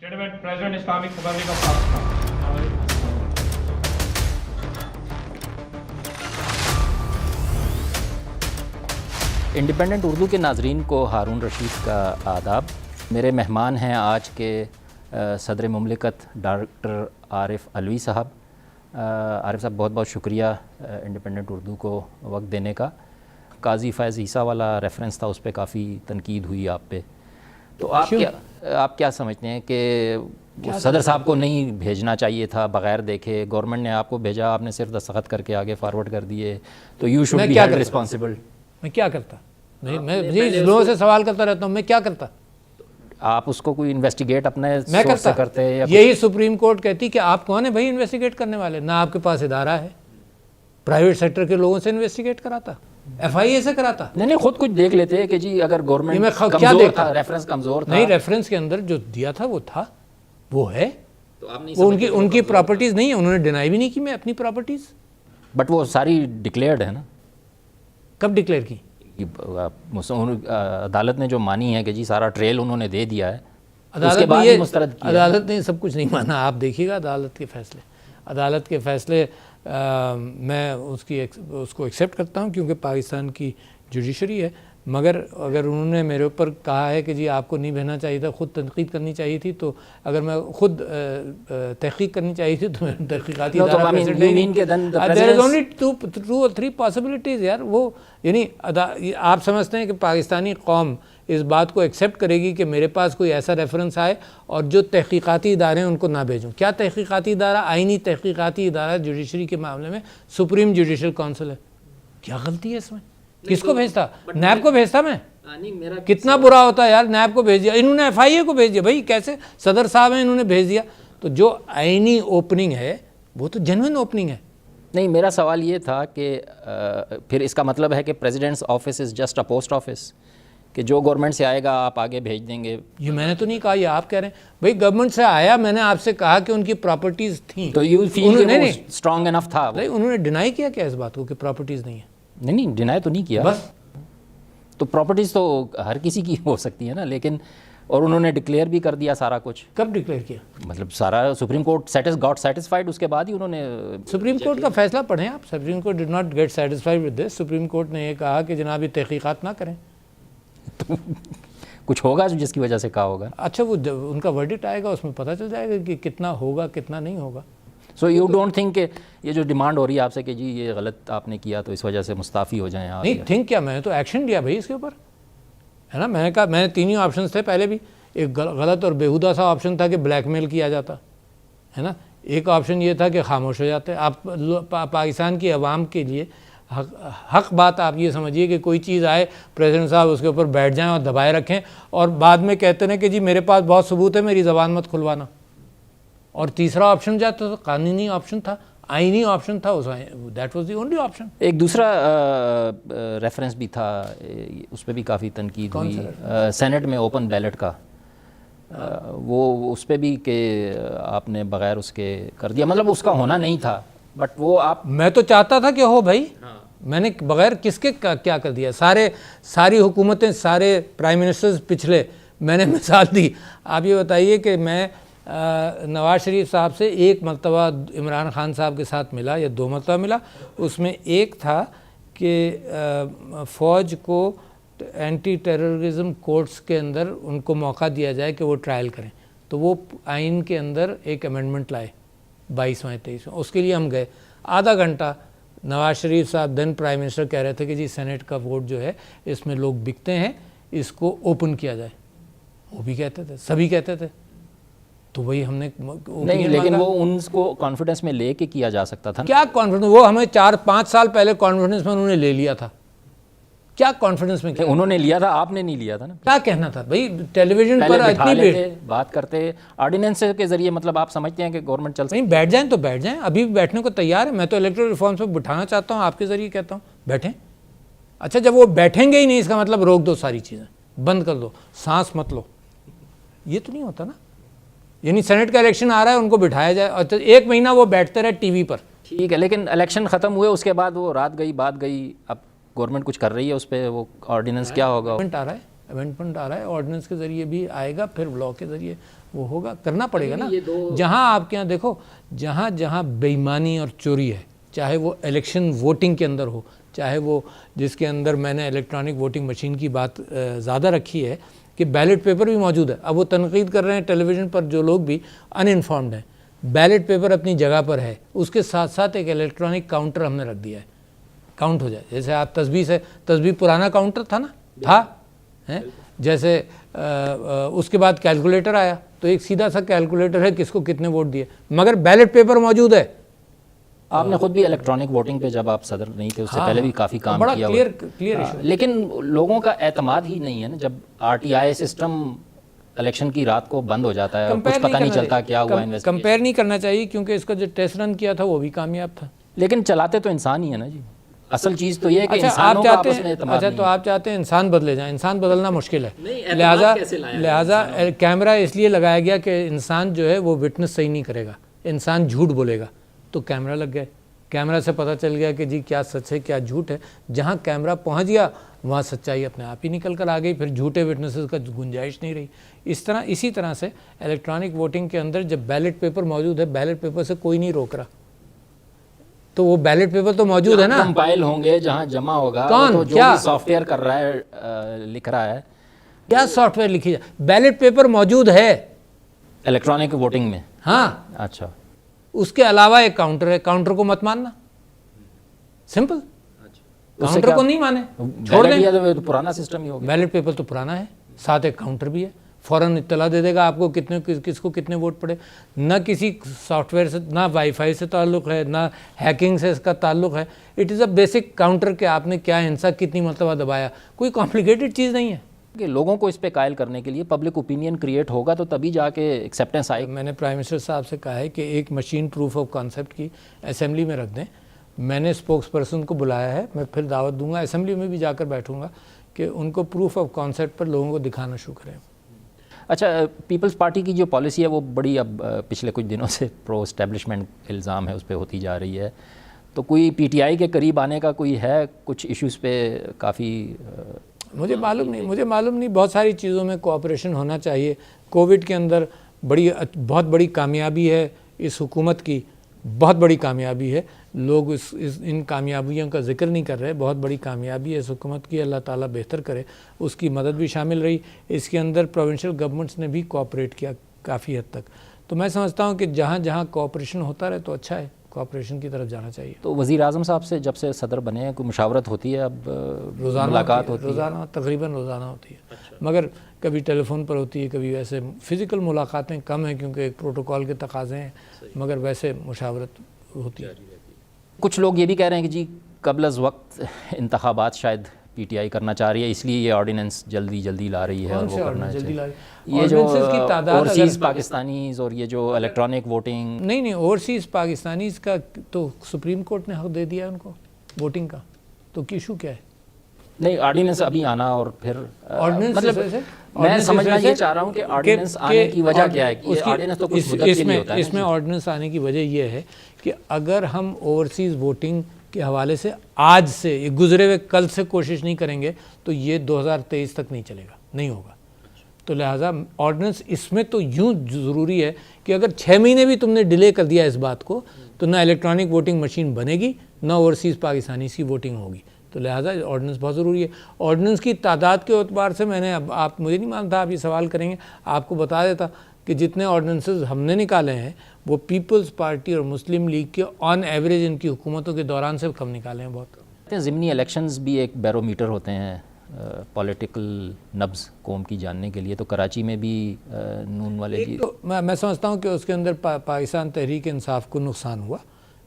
Gentlemen, President Islamic Republic of Pakistan. Independent Urdu کے ناظرین کو ہارون رشید کا آداب. میرے مہمان ہیں آج کے صدر مملکت ڈاکٹر عارف علوی صاحب. عارف صاحب بہت بہت شکریہ انڈیپینڈنٹ اردو کو وقت دینے کا. قاضی فیض عیسیٰ والا ریفرنس تھا، اس پہ کافی تنقید ہوئی آپ پہ، تو آپ کیا سمجھتے ہیں کہ صدر صاحب کو نہیں بھیجنا چاہیے تھا بغیر دیکھے؟ گورنمنٹ نے آپ کو بھیجا، آپ نے صرف دستخط کر کے آگے فارورڈ کر دیے، تو you should be held responsible. میں کیا کرتا؟ میں لوگوں سے سوال کرتا رہتا ہوں، میں کیا کرتا؟ آپ اس کو کوئی انویسٹیگیٹ اپنے میں سورس سے کرتے؟ یہی سپریم کورٹ کہتی کہ آپ کون ہیں بھائی انویسٹیگیٹ کرنے والے؟ نہ آپ کے پاس ادارہ ہے، پرائیویٹ سیکٹر کے لوگوں سے انویسٹیگیٹ کراتا، ایف آئی اے سے کراتا. نہیں خود کچھ دیکھ لیتے کہ جی اگر گورنمنٹ کیا دیکھتا؟ ریفرنس کمزور تھا. نہیں، ریفرنس کے اندر جو دیا تھا وہ تھا، وہ ہے، وہ ان کی پراپرٹیز نہیں ہے. انہوں نے ڈینائی بھی نہیں کی میں اپنی پراپرٹیز. بٹ وہ ساری ڈکلیئرڈ ہے نا. کب ڈکلیئر کی؟ عدالت نے جو مانی ہے کہ جی سارا ٹریل انہوں نے دے دیا ہے، عدالت کے بعد مسترد کیا. عدالت نے سب کچھ نہیں مانا. آپ دیکھیے گا عدالت کے فیصلے. عدالت کے فیصلے میں اس کو ایکسیپٹ کرتا ہوں کیونکہ پاکستان کی جوڈیشری ہے، مگر اگر انہوں نے میرے اوپر کہا ہے کہ جی آپ کو نہیں بھیجنا چاہیے تھا، خود تنقید کرنی چاہیے تھی، تو اگر میں خود تحقیق کرنی چاہیے تھی تو میں تحقیقاتی ادارہ دیر از اونلی 2 or 3 possibilities یار. وہ یعنی آپ سمجھتے ہیں کہ پاکستانی قوم اس بات کو ایکسیپٹ کرے گی کہ میرے پاس کوئی ایسا ریفرنس آئے اور جو تحقیقاتی ادارے ہیں ان کو نہ بھیجوں؟ کیا تحقیقاتی ادارہ؟ آئینی تحقیقاتی ادارہ جوڈیشری کے معاملے میں سپریم جوڈیشل کونسل ہے. کیا غلطی ہے اس میں؟ کس کو بھیجتا؟ نیب کو بھیجتا میں. کتنا برا ہوتا ہے یار، نیب کو بھیج دیا، انہوں نے ایف آئی اے کو بھیج دیا. بھائی کیسے؟ صدر صاحب ہیں، انہوں نے بھیج دیا. تو جو آئینی اوپننگ ہے وہ تو جنوین اوپننگ ہے. نہیں، میرا سوال یہ تھا کہ پھر اس کا مطلب ہے کہ presidents office is just a post office, کہ جو گورنمنٹ سے آئے گا آپ آگے بھیج دیں گے؟ یہ میں نے تو نہیں کہا، یہ آپ کہہ رہے ہیں. بھائی گورنمنٹ سے آیا، میں نے آپ سے کہا کہ ان کی پراپرٹیز تھیں، تو یو فیل اسٹرانگ انف تھا. انہوں نے ڈینائی کیا کیا اس بات کو کہ پراپرٹیز نہیں ہے؟ نہیں ڈینائی تو نہیں کیا بس. تو پراپرٹیز تو ہر کسی کی ہو سکتی ہے نا، لیکن اور انہوں نے ڈکلیئر بھی کر دیا سارا کچھ. کب ڈکلیئر کیا؟ مطلب سارا سپریم کورٹ گاٹ سیٹسفائیڈ، اس کے بعد ہی انہوں نے سپریم کورٹ کا فیصلہ پڑھیں آپ. Supreme Court did not get satisfied with this. Supreme Court نے یہ کہا کہ جناب یہ تحقیقات نہ کریں. تو کچھ ہوگا جس کی وجہ سے کہا ہوگا. اچھا، وہ ان کا ورڈکٹ آئے گا، اس میں پتہ چل جائے گا کہ کتنا ہوگا کتنا نہیں ہوگا. سو یو ڈونٹ تھنک کہ یہ جو ڈیمانڈ ہو رہی ہے آپ سے کہ جی یہ غلط آپ نے کیا تو اس وجہ سے مستعفی ہو جائیں آپ؟ نہیں تھنک کیا، میں نے تو ایکشن لیا بھائی اس کے اوپر، ہے نا. میں نے کہا، میں نے 3 ہی آپشنس تھے پہلے بھی. ایک غلط اور بیہودہ سا آپشن تھا کہ بلیک میل کیا جاتا ہے نا. ایک آپشن یہ تھا کہ خاموش ہو جاتے. آپ پاکستان کی عوام کے لیے حق بات آپ یہ سمجھیے کہ کوئی چیز آئے، پریزیڈنٹ صاحب اس کے اوپر بیٹھ جائیں اور دبائے رکھیں اور بعد میں کہتے ہیں کہ جی میرے پاس بہت ثبوت ہے، میری زبان مت کھلوانا. اور تیسرا آپشن جاتا تو قانونی آپشن تھا، آئینی آپشن تھا، that was the only option. ایک دوسرا ریفرنس بھی تھا، اس پہ بھی کافی تنقید ہوئی، سینٹ میں اوپن بیلٹ کا. وہ اس پہ بھی کہ آپ نے بغیر اس کے کر دیا، مطلب اس کا ہونا نہیں تھا، بٹ وہ آپ. میں تو چاہتا تھا کہ ہو بھائی. میں نے بغیر کس کے کیا کر دیا؟ ساری حکومتیں، سارے پرائم منسٹرز پچھلے، میں نے مثال دی. آپ یہ بتائیے کہ میں نواز شریف صاحب سے 1 مرتبہ عمران خان صاحب کے ساتھ ملا یا 2 مرتبہ ملا. اس میں ایک تھا کہ فوج کو اینٹی ٹیررزم کورٹس کے اندر ان کو موقع دیا جائے کہ وہ ٹرائل کریں. تو وہ آئین کے اندر ایک امینڈمنٹ لائے 22واں 23واں. اس کے لیے ہم گئے. آدھا گھنٹہ نواز شریف صاحب دین پرائم منسٹر کہہ رہے تھے کہ جی سینٹ کا ووٹ جو ہے اس میں لوگ بکتے ہیں، اس کو اوپن کیا جائے. وہ بھی کہتے تھے، سبھی کہتے تھے. تو وہی ہم نے نہیں، لیکن وہ ان کو کانفیڈنس میں لے کے کیا جا سکتا تھا. کیا کانفیڈنس؟ وہ ہمیں 4-5 سال پہلے کانفیڈنس میں انہوں نے لے لیا تھا. کیا کانفیڈنس میں؟ انہوں نے لیا تھا، آپ نے نہیں لیا تھا نا. کیا کہنا تھا بھائی؟ ٹیلی ویژن پر اتنی بات کرتے آرڈیننس کے ذریعے، مطلب آپ سمجھتے ہیں کہ گورنمنٹ چل نہیں. بیٹھ جائیں تو بیٹھ جائیں، ابھی بھی بیٹھنے کو تیار ہے. میں تو الیکٹرل ریفارمس پہ بٹھانا چاہتا ہوں، آپ کے ذریعے کہتا ہوں بیٹھیں. اچھا، جب وہ بیٹھیں گے ہی نہیں، اس کا مطلب روک دو، ساری چیزیں بند کر دو، سانس مت لو. یہ تو نہیں ہوتا نا. یعنی سینٹ کا الیکشن آ رہا ہے، ان کو بٹھایا جائے اور 1 مہینہ وہ بیٹھتے رہے ٹی وی پر. ٹھیک ہے، لیکن الیکشن ختم ہوئے، اس کے بعد وہ رات گئی بات گئی. اب گورنمنٹ کچھ کر رہی ہے اس پہ، وہ آرڈیننس کیا ہوگا؟ امینڈمنٹ آ رہا ہے، آرڈیننس کے ذریعے بھی آئے گا، پھر لا کے ذریعے وہ ہوگا, کرنا پڑے گا نا. جہاں آپ کے یہاں دیکھو, جہاں بے ایمانی اور چوری ہے, چاہے وہ الیکشن ووٹنگ کے اندر ہو, چاہے وہ جس کے اندر میں نے الیکٹرانک ووٹنگ مشین کی بات زیادہ رکھی ہے کہ بیلٹ پیپر بھی موجود ہے. اب وہ تنقید کر رہے ہیں ٹیلی ویژن پر جو لوگ بھی ان انفارمڈ ہیں, بیلٹ پیپر اپنی جگہ پر ہے, اس کے ساتھ ساتھ ایک الیکٹرانک کاؤنٹر ہم نے رکھ دیا ہے, کاؤنٹ ہو جائے. جیسے آپ تسبیح پرانا کاؤنٹر تھا نا, تھا, جیسے اس کے بعد کیلکولیٹر آیا تو ایک سیدھا سا کیلکولیٹر ہے کس کو کتنے ووٹ دیے, مگر بیلٹ پیپر موجود ہے. آپ نے خود بھی الیکٹرانک ووٹنگ پہ جب آپ صدر نہیں تھے اس سے پہلے بھی کافی کام کیا بڑا کلیئر ایشو, لیکن لوگوں کا اعتماد ہی نہیں ہے نا. جب RTI سسٹم الیکشن کی رات کو بند ہو جاتا ہے, کچھ پتہ نہیں چلتا کیا ہوا. کمپیئر نہیں کرنا چاہیے کیونکہ اس کا جو ٹیسٹ رن کیا تھا وہ بھی کامیاب تھا. لیکن چلاتے تو انسان ہی ہے نا جی. اصل چیز تو یہ ہے کہ انسانوں کا آپس میں اعتماد نہیں. اچھا تو آپ چاہتے ہیں انسان بدلے جائیں, انسان بدلنا مشکل ہے. لہٰذا کیمرہ اس لیے لگایا گیا کہ انسان جو ہے وہ وٹنس صحیح نہیں کرے گا, انسان جھوٹ بولے گا, تو کیمرہ لگ گئے. کیمرہ سے پتہ چل گیا کہ جی کیا سچ ہے کیا جھوٹ ہے. جہاں کیمرہ پہنچ گیا وہاں سچائی اپنے آپ ہی نکل کر آ گئی, پھر جھوٹے وٹنسز کا گنجائش نہیں رہی. اسی طرح سے الیکٹرانک ووٹنگ کے اندر جب بیلٹ پیپر موجود ہے, بیلٹ پیپر سے کوئی نہیں روک رہا, تو وہ بیلٹ پیپر تو موجود ہے نا. کمپائل ہوں گے جہاں جمع ہوگا, کون جو بھی سافٹ ویئر کر رہا ہے لکھ رہا ہے, کیا سافٹ ویئر لکھی جائے, بیلٹ پیپر موجود ہے الیکٹرانک ووٹنگ میں. ہاں اچھا, اس کے علاوہ ایک کاؤنٹر ہے, کاؤنٹر کو مت ماننا, سمپل. کاؤنٹر کو نہیں مانے, چھوڑ دیں. پرانا سسٹم ہی ہوگا. بیلٹ پیپر تو پرانا ہے, ساتھ ایک کاؤنٹر بھی ہے, فوراً اطلاع دے دے گا آپ کو کس کو کتنے ووٹ پڑے. نہ کسی سافٹ ویئر سے, نہ وائی فائی سے تعلق ہے, نہ ہیکنگ سے اس کا تعلق ہے. It is a basic counter کہ آپ نے کیا ہنسا کتنی مرتبہ دبایا, کوئی کمپلیکیٹڈ چیز نہیں ہے. کہ لوگوں کو اس پہ قائل کرنے کے لیے پبلک اوپینین کریٹ ہوگا تو تبھی جا کے ایکسیپٹنس آئے. میں نے پرائم منسٹر صاحب سے کہا ہے کہ ایک مشین پروف آف کانسیپٹ کی اسمبلی میں رکھ دیں. میں نے اسپوکس پرسن کو بلایا ہے, میں پھر دعوت دوں گا, اسمبلی میں بھی جا کر بیٹھوں گا کہ ان کو پروف آف کانسیپٹ پر لوگوں کو دکھانا شروع کریں. اچھا, پیپلز پارٹی کی جو پالیسی ہے وہ بڑی اب پچھلے کچھ دنوں سے پرو اسٹیبلشمنٹ الزام ہے اس پہ ہوتی جا رہی ہے, تو کوئی PTI کے قریب آنے کا کوئی ہے کچھ ایشوز پہ کافی؟ مجھے معلوم نہیں, بہت ساری چیزوں میں کوآپریشن ہونا چاہیے. کووڈ کے اندر بہت بڑی کامیابی ہے اس حکومت کی, بہت بڑی کامیابی ہے. لوگ ان کامیابیوں کا ذکر نہیں کر رہے. بہت بڑی کامیابی ہے اس حکومت کی, اللہ تعالیٰ بہتر کرے. اس کی مدد بھی شامل رہی. اس کے اندر پروونشل گورنمنٹس نے بھی کوآپریٹ کیا کافی حد تک. تو میں سمجھتا ہوں کہ جہاں جہاں کوآپریشن ہوتا رہے تو اچھا ہے, کوآپریشن کی طرف جانا چاہیے. تو وزیر اعظم صاحب سے جب سے صدر بنے ہیں کوئی مشاورت ہوتی ہے؟ اب ملاقات ہوتی ہے روزانہ, تقریباً روزانہ ہوتی ہے. مگر کبھی ٹیلی فون پر ہوتی ہے, کبھی ویسے فزیکل ملاقاتیں کم ہیں کیونکہ ایک پروٹوکول کے تقاضے ہیں, مگر ویسے مشاورت ہوتی ہے. کچھ لوگ یہ بھی کہہ رہے ہیں کہ جی قبل از وقت انتخابات شاید PTI کرنا چاہ رہی ہے, اس لیے یہ آرڈیننس جلدی لا رہی ہے. اور وہ کرنا چاہیے یہ جو اوورسیز پاکستانیز اور یہ جو الیکٹرانک ووٹنگ. نہیں, اوورسیز پاکستانیز کا تو سپریم کورٹ نے حق دے دیا ان کو ووٹنگ کا, تو ایشو کیا ہے؟ نہیں, آرڈیننس ابھی آنا اور پھر مطلب میں سمجھنا یہ چاہ رہا ہوں کہ آرڈیننس آنے کی وجہ کیا ہے. کہ آرڈیننس تو کچھ مدت کے لیے ہوتا ہے. اس میں آرڈیننس آنے کی وجہ یہ ہے کہ اگر ہم اوورسیز ووٹنگ کے حوالے سے آج سے, یہ گزرے ہوئے کل سے کوشش نہیں کریں گے تو یہ 2023 تک نہیں چلے گا, نہیں ہوگا. تو لہٰذا آرڈیننس اس میں تو یوں ضروری ہے کہ اگر 6 مہینے بھی تم نے ڈیلے کر دیا اس بات کو تو نہ الیکٹرانک ووٹنگ مشین بنے گی, نہ اوورسیز پاکستانیز کی ووٹنگ ہوگی. تو لہٰذا آرڈیننس بہت ضروری ہے. آرڈیننس کی تعداد کے اعتبار سے میں نے, اب آپ مجھے نہیں مانتا آپ یہ سوال کریں گے, آپ کو بتا دیتا کہ جتنے آرڈیننسز ہم نے نکالے ہیں وہ پیپلز پارٹی اور مسلم لیگ کے آن ایوریج ان کی حکومتوں کے دوران سے کم نکالے ہیں. بہت ضمنی الیکشنز بھی ایک بیرومیٹر ہوتے ہیں پولیٹیکل نبض قوم کی جاننے کے لیے. تو کراچی میں بھی نون والے جی, میں سمجھتا ہوں کہ اس کے اندر پاکستان تحریک انصاف کو نقصان ہوا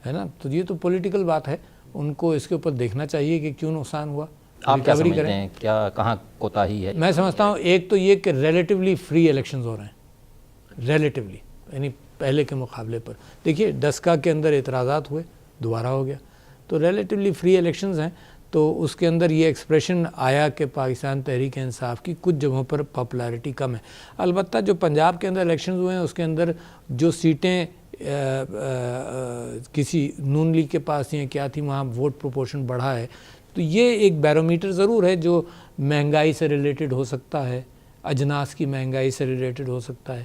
ہے نا, تو یہ تو پولیٹیکل بات ہے, ان کو اس کے اوپر دیکھنا چاہیے کہ کیوں نقصان ہوا. آپ کیا سمجھتے ہیں, کیا کہاں کوتاہی ہے؟ میں سمجھتا ہوں ایک تو یہ کہ ریلیٹیولی فری الیکشنز ہو رہے ہیں, ریلیٹیولی یعنی پہلے کے مقابلے پر. دیکھیے ڈسکا کے اندر اعتراضات ہوئے, دوبارہ ہو گیا, تو ریلیٹیولی فری الیکشنز ہیں. تو اس کے اندر یہ ایکسپریشن آیا کہ پاکستان تحریک انصاف کی کچھ جگہوں پر پاپولیرٹی کم ہے. البتہ جو پنجاب کے اندر الیکشنز ہوئے ہیں اس کے اندر جو سیٹیں کسی نون لیگ کے پاس یا کیا تھی وہاں ووٹ پروپورشن بڑھا ہے. تو یہ ایک بیرومیٹر ضرور ہے جو مہنگائی سے ریلیٹڈ ہو سکتا ہے, اجناس کی مہنگائی سے ریلیٹڈ ہو سکتا ہے,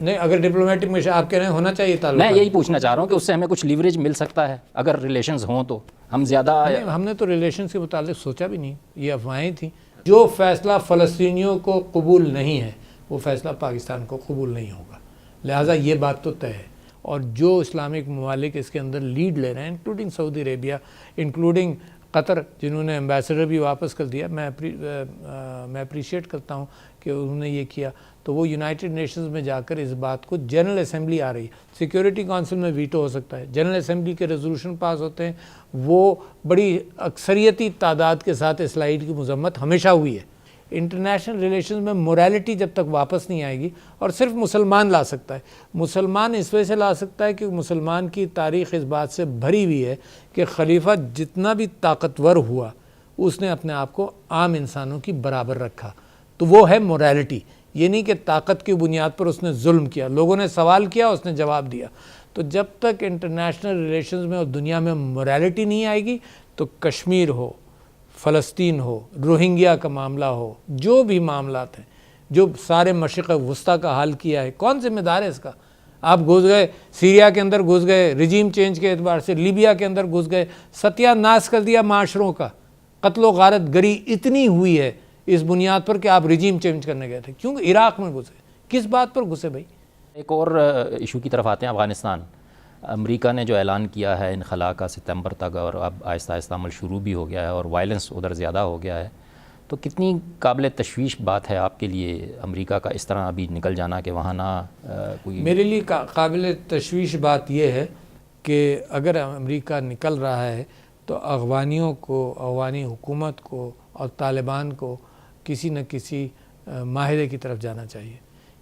نہیں اگر ڈپلومیٹک میں آپ کہہ رہے ہیں ہونا چاہیے تعلق. میں یہی پوچھنا چاہ رہا ہوں کہ اس سے ہمیں کچھ لیوریج مل سکتا ہے اگر ریلیشنز ہوں تو ہم زیادہ. ہم نے تو ریلیشنز کے متعلق سوچا بھی نہیں, یہ افواہیں تھیں. جو فیصلہ فلسطینیوں کو قبول نہیں ہے وہ فیصلہ پاکستان کو قبول نہیں ہوگا, لہٰذا یہ بات تو طے ہے. اور جو اسلامک ممالک اس کے اندر لیڈ لے رہے ہیں انکلوڈنگ سعودی عربیہ, انکلوڈنگ قطر جنہوں نے ایمبیسڈر بھی واپس کر دیا, میں اپریشیٹ کرتا ہوں کہ انہوں نے یہ کیا, تو وہ یونائٹڈ نیشنز میں جا کر اس بات کو جنرل اسمبلی آ رہی ہے, سیکیورٹی کونسل میں ویٹو ہو سکتا ہے, جنرل اسمبلی کے ریزولوشن پاس ہوتے ہیں, وہ بڑی اکثریتی تعداد کے ساتھ اسرائیل کی مذمت ہمیشہ ہوئی ہے. انٹرنیشنل ریلیشنز میں موریلٹی جب تک واپس نہیں آئے گی, اور صرف مسلمان لا سکتا ہے. مسلمان اس وجہ سے لا سکتا ہے کہ مسلمان کی تاریخ اس بات سے بھری ہوئی ہے کہ خلیفہ جتنا بھی طاقتور ہوا اس نے اپنے آپ کو عام انسانوں کی برابر رکھا, تو وہ ہے موریلٹی. یہ نہیں کہ طاقت کی بنیاد پر اس نے ظلم کیا, لوگوں نے سوال کیا اس نے جواب دیا. تو جب تک انٹرنیشنل ریلیشنز میں اور دنیا میں موریلٹی نہیں آئے گی تو کشمیر ہو, فلسطین ہو, روہنگیا کا معاملہ ہو, جو بھی معاملات ہیں, جو سارے مشرق وسطیٰ کا حال کیا ہے, کون ذمہ دار ہے اس کا؟ آپ گھس گئے سیریا کے اندر, گھس گئے رجیم چینج کے اعتبار سے, لیبیا کے اندر گھس گئے, ستیہ ناش کر دیا معاشروں کا, قتل و غارت گری اتنی ہوئی ہے اس بنیاد پر کہ آپ رجیم چینج کرنے گئے تھے. کیوں عراق میں گھسے, کس بات پر گھسے بھائی؟ ایک اور ایشو کی طرف آتے ہیں, افغانستان. امریکہ نے جو اعلان کیا ہے انخلا کا ستمبر تک, اور اب آہستہ آہستہ عمل شروع بھی ہو گیا ہے اور وائلنس ادھر زیادہ ہو گیا ہے, تو کتنی قابل تشویش بات ہے آپ کے لیے امریکہ کا اس طرح ابھی نکل جانا کہ وہاں نہ کوئی؟ میرے لیے قابل تشویش بات یہ ہے کہ اگر امریکہ نکل رہا ہے تو افغانیوں کو, افغانی حکومت کو اور طالبان کو کسی نہ کسی معاہدے کی طرف جانا چاہیے,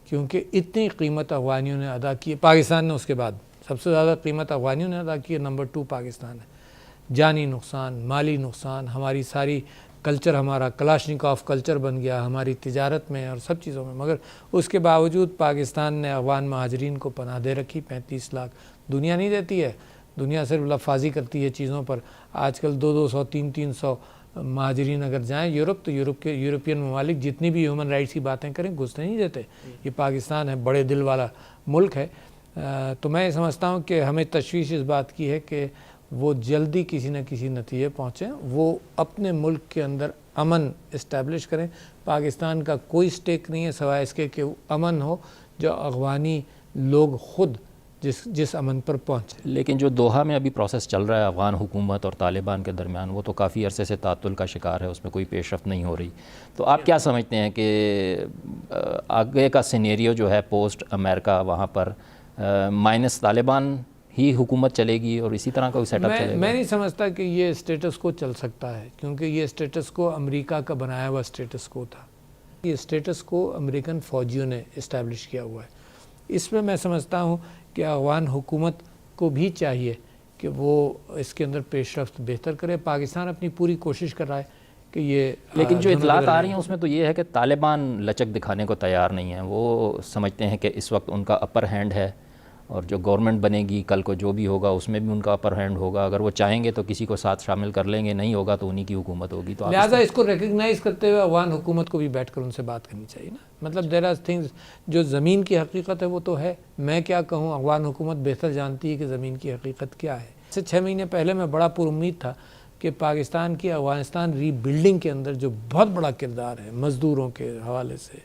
کیونکہ اتنی قیمت افغانیوں نے ادا کی ہے. پاکستان نے اس کے بعد سب سے زیادہ قیمت افغانیوں نے ادا کی ہے, نمبر 2 پاکستان ہے. جانی نقصان, مالی نقصان, ہماری ساری کلچر, ہمارا کلاشنکوف کلچر بن گیا ہماری تجارت میں اور سب چیزوں میں, مگر اس کے باوجود پاکستان نے افغان مہاجرین کو پناہ دے رکھی. 35 لاکھ دنیا نہیں دیتی ہے, دنیا صرف لفاظی کرتی ہے چیزوں پر. آج کل 200 300 مہاجرین اگر جائیں یورپ, تو یورپین ممالک جتنی بھی ہیومن رائٹس کی باتیں کریں گھسنے نہیں دیتے. یہ پاکستان ہے, بڑے دل والا ملک ہے. تو میں سمجھتا ہوں کہ ہمیں تشویش اس بات کی ہے کہ وہ جلدی کسی نہ کسی نتیجے پہنچیں, وہ اپنے ملک کے اندر امن اسٹیبلش کریں. پاکستان کا کوئی سٹیک نہیں ہے سوائے اس کے کہ امن ہو, جو افغانی لوگ خود جس امن پر پہنچے. لیکن جو دوحہ میں ابھی پروسیس چل رہا ہے افغان حکومت اور طالبان کے درمیان, وہ تو کافی عرصے سے تعطل کا شکار ہے, اس میں کوئی پیش رفت نہیں ہو رہی. تو آپ کیا سمجھتے ہیں کہ آگے کا سینیریو جو ہے پوسٹ امریکہ, وہاں پر مائنس طالبان ہی حکومت چلے گی اور اسی طرح کا کوئی سیٹ اپ چلے گا؟ میں نہیں سمجھتا کہ یہ اسٹیٹس کو چل سکتا ہے, کیونکہ یہ اسٹیٹس کو امریکہ کا بنایا ہوا اسٹیٹس کو تھا. یہ اسٹیٹس کو امریکن فوجیوں نے اسٹیبلش کیا ہوا ہے. اس میں میں سمجھتا ہوں کہ افغان حکومت کو بھی چاہیے کہ وہ اس کے اندر پیش رفت بہتر کرے. پاکستان اپنی پوری کوشش کر رہا ہے کہ یہ, لیکن جو اطلاعات آ رہی ہیں اس میں تو یہ ہے کہ طالبان لچک دکھانے کو تیار نہیں ہیں. وہ سمجھتے ہیں کہ اس وقت ان کا اپر ہینڈ ہے, اور جو گورنمنٹ بنے گی کل کو جو بھی ہوگا اس میں بھی ان کا اپر ہینڈ ہوگا. اگر وہ چاہیں گے تو کسی کو ساتھ شامل کر لیں گے, نہیں ہوگا تو انہی کی حکومت ہوگی. تو لہٰذا اس کو ریکگنائز کرتے ہوئے افغان حکومت کو بھی بیٹھ کر ان سے بات کرنی چاہیے نا. مطلب دیر آر تھنگز, جو زمین کی حقیقت ہے وہ تو ہے. میں کیا کہوں, افغان حکومت بہتر جانتی ہے کہ زمین کی حقیقت کیا ہے. سے 6 مہینے پہلے میں بڑا پر امید تھا کہ پاکستان کی افغانستان ری بلڈنگ کے اندر جو بہت بڑا کردار ہے مزدوروں کے حوالے سے,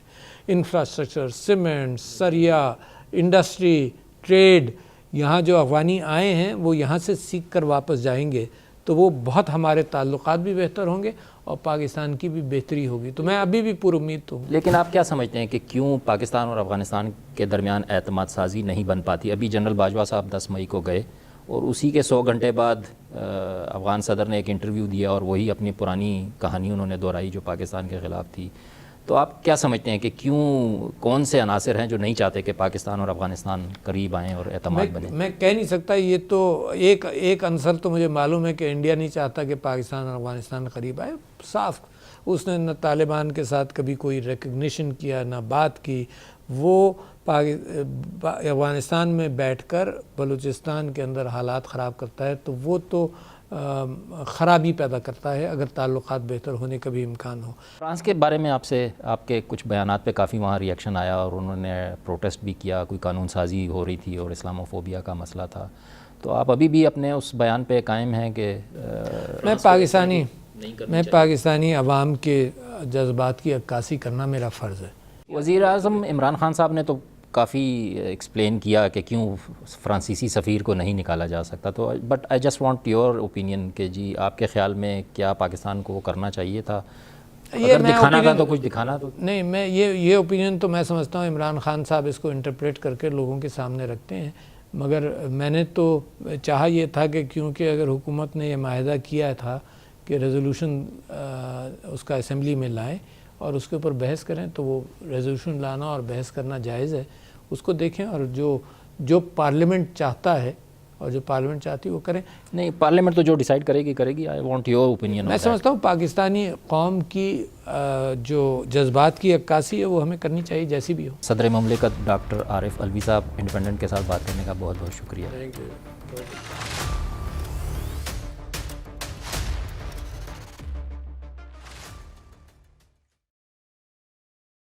انفراسٹرکچر, سیمنٹ, سریا, انڈسٹری, ٹریڈ, یہاں جو افغانی آئے ہیں وہ یہاں سے سیکھ کر واپس جائیں گے تو وہ بہت ہمارے تعلقات بھی بہتر ہوں گے اور پاکستان کی بھی بہتری ہوگی. تو میں ابھی بھی پر امید ہوں. لیکن آپ کیا سمجھتے ہیں کہ کیوں پاکستان اور افغانستان کے درمیان اعتماد سازی نہیں بن پاتی؟ ابھی جنرل باجوہ صاحب 10 مئی کو گئے اور اسی کے 100 گھنٹے بعد افغان صدر نے ایک انٹرویو دیا اور وہی اپنی پرانی کہانی انہوں نے دہرائی جو پاکستان کے خلاف تھی. تو آپ کیا سمجھتے ہیں کہ کیوں, کون سے عناصر ہیں جو نہیں چاہتے کہ پاکستان اور افغانستان قریب آئیں اور اعتماد بنے؟ میں کہہ نہیں سکتا. یہ تو ایک عنصر تو مجھے معلوم ہے کہ انڈیا نہیں چاہتا کہ پاکستان اور افغانستان قریب آئے. صاف, اس نے نہ طالبان کے ساتھ کبھی کوئی ریکگنیشن کیا نہ بات کی. وہ افغانستان میں بیٹھ کر بلوچستان کے اندر حالات خراب کرتا ہے, تو وہ تو خرابی پیدا کرتا ہے اگر تعلقات بہتر ہونے کا بھی امکان ہو۔ فرانس کے بارے میں آپ کے کچھ بیانات پہ کافی وہاں ریئیکشن آیا اور انہوں نے پروٹیسٹ بھی کیا، کوئی قانون سازی ہو رہی تھی اور اسلاموفوبیا کا مسئلہ تھا، تو آپ ابھی بھی اپنے اس بیان پہ قائم ہیں کہ میں پاکستانی عوام کے جذبات کی عکاسی کرنا میرا فرض ہے۔ وزیر اعظم عمران خان صاحب نے تو کافی ایکسپلین کیا کہ کیوں فرانسیسی سفیر کو نہیں نکالا جا سکتا، تو but I just want your opinion کہ جی آپ کے خیال میں کیا پاکستان کو وہ کرنا چاہیے تھا؟ اگر دکھانا تھا تو کچھ دکھانا تو نہیں، میں یہ اوپینین تو میں سمجھتا ہوں عمران خان صاحب اس کو انٹرپریٹ کر کے لوگوں کے سامنے رکھتے ہیں، مگر میں نے تو چاہا یہ تھا کہ کیونکہ اگر حکومت نے یہ معاہدہ کیا تھا کہ ریزولوشن اس کا اسمبلی میں لائیں اور اس کے اوپر بحث کریں، تو وہ ریزولوشن لانا اور بحث کرنا جائز ہے، اس کو دیکھیں اور جو پارلیمنٹ چاہتا ہے اور جو پارلیمنٹ چاہتی ہے وہ کریں۔ نہیں، پارلیمنٹ تو جو ڈیسائیڈ کرے گی۔ I want your opinion. میں سمجھتا ہوں پاکستانی قوم کی جو جذبات کی عکاسی ہے وہ ہمیں کرنی چاہیے جیسی بھی ہو۔ صدر مملکت ڈاکٹر عارف علوی صاحب انڈیپینڈنٹ کے ساتھ بات کرنے کا بہت بہت شکریہ۔